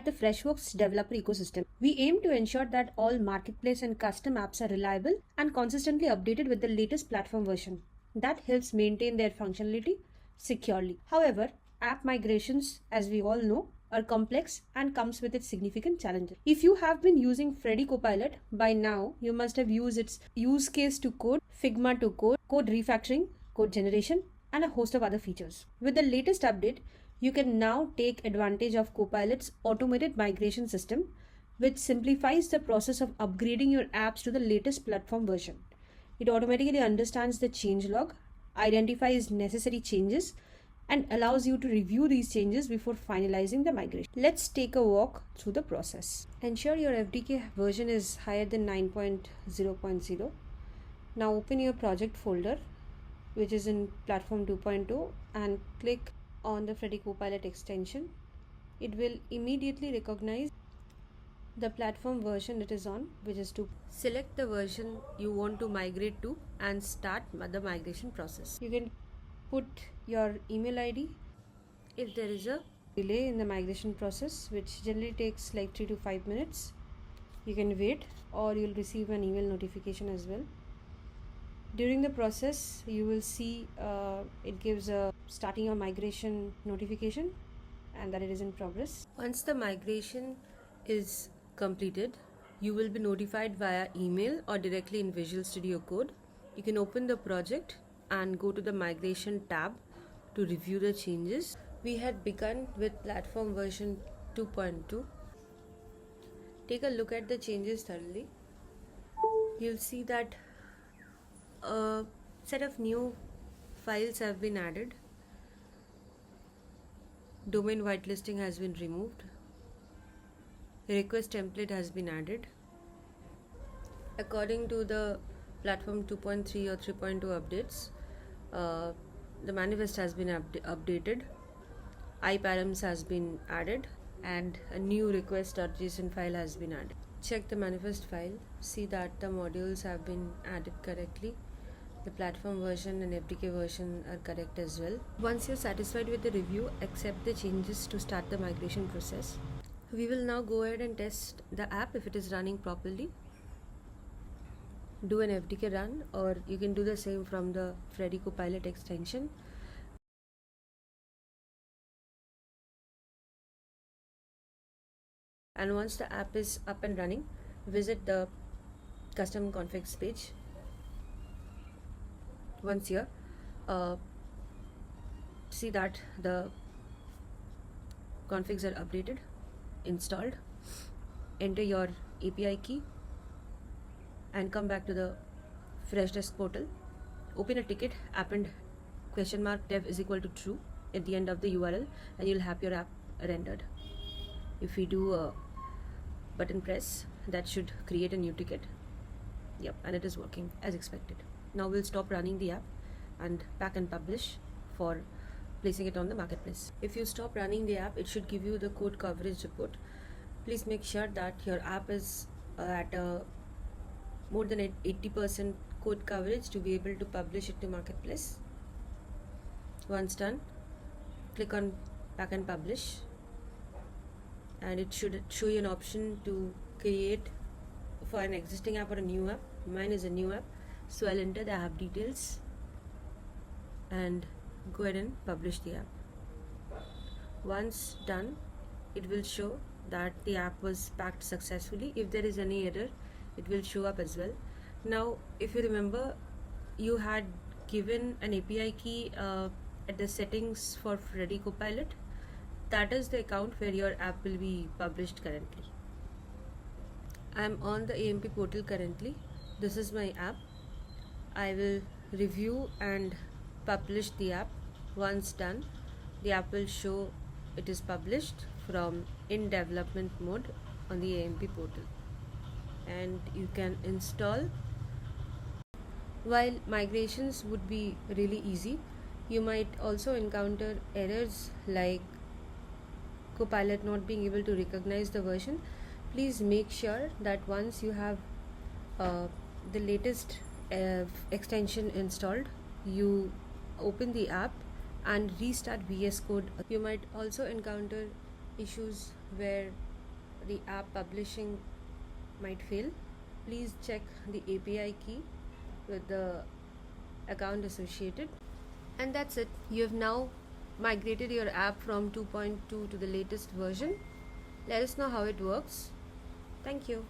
At the Freshworks developer ecosystem, we aim to ensure that all marketplace and custom apps are reliable and consistently updated with the latest platform version. That helps maintain their functionality securely. However, app migrations, as we all know, are complex and comes with its significant challenges. If you have been using Freddy Co-pilot, by now you must have used its use case to code, Figma to code, code refactoring, code generation, and a host of other features. With the latest update, you can now take advantage of Copilot's automated migration system, which simplifies the process of upgrading your apps to the latest platform version. It automatically understands the change log, identifies necessary changes, and allows you to review these changes before finalizing the migration. Let's take a walk through the process. Ensure your FDK version is higher than 9.0.0. Now open your project folder, which is in platform 2.2, and click on the Freddy Co-pilot extension. It will immediately recognize the platform version it is on, which is 2. Select the version you want to migrate to and start the migration process. You can put your email ID. If there is a delay in the migration process, which generally takes like 3 to 5 minutes, you can wait, or you'll receive an email notification as well. During the process, you will see it gives a starting your migration notification and that it is in progress. Once the migration is completed, you will be notified via email or directly in Visual Studio Code. You can open the project and go to the migration tab to review the changes. We had begun with platform version 2.2. Take a look at the changes thoroughly. You'll see that a set of new files have been added. Domain whitelisting has been removed. The request template has been added. According to the platform 2.3 or 3.2 updates, the manifest has been updated. iparams has been added, and a new request.json file has been added. Check the manifest file, see that the modules have been added correctly. The platform version and FDK version are correct as well. Once you're satisfied with the review, accept the changes to start the migration process. We will now go ahead and test the app if it is running properly. Do an FDK run, or you can do the same from the Freddy Co-pilot extension. And once the app is up and running, visit the custom configs page. Once here, see that the configs are updated, installed. Enter your API key and come back to the Freshdesk portal. Open a ticket, append $dev is equal to true at the end of the URL, and you'll have your app rendered. If we do a button press, that should create a new ticket. Yep, and it is working as expected. Now we'll stop running the app and pack and publish for placing it on the marketplace. If you stop running the app, it should give you the code coverage report. Please make sure that your app is at more than 80% code coverage to be able to publish it to marketplace. Once done, click on pack and publish, and it should show you an option to create for an existing app or a new app. Mine is a new app, so I'll enter the app details and go ahead and publish the app. Once done, it will show that the app was packed successfully. If there is any error, it will show up as well. Now, if you remember, you had given an API key at the settings for Freddy Co-pilot. That is the account where your app will be published currently. I am on the AMP portal currently. This is my app. I will review and publish the app. Once done, the app will show it is published from in development mode on the AMP portal, and you can install. While migrations would be really easy, you might also encounter errors like Copilot not being able to recognize the version. Please make sure that once you have the latest extension installed, you open the app and restart VS Code. You might also encounter issues where the app publishing might fail, please check the API key with the account associated. And that's it. You have now migrated your app from 2.2 to the latest version. Let us know how it works. Thank you.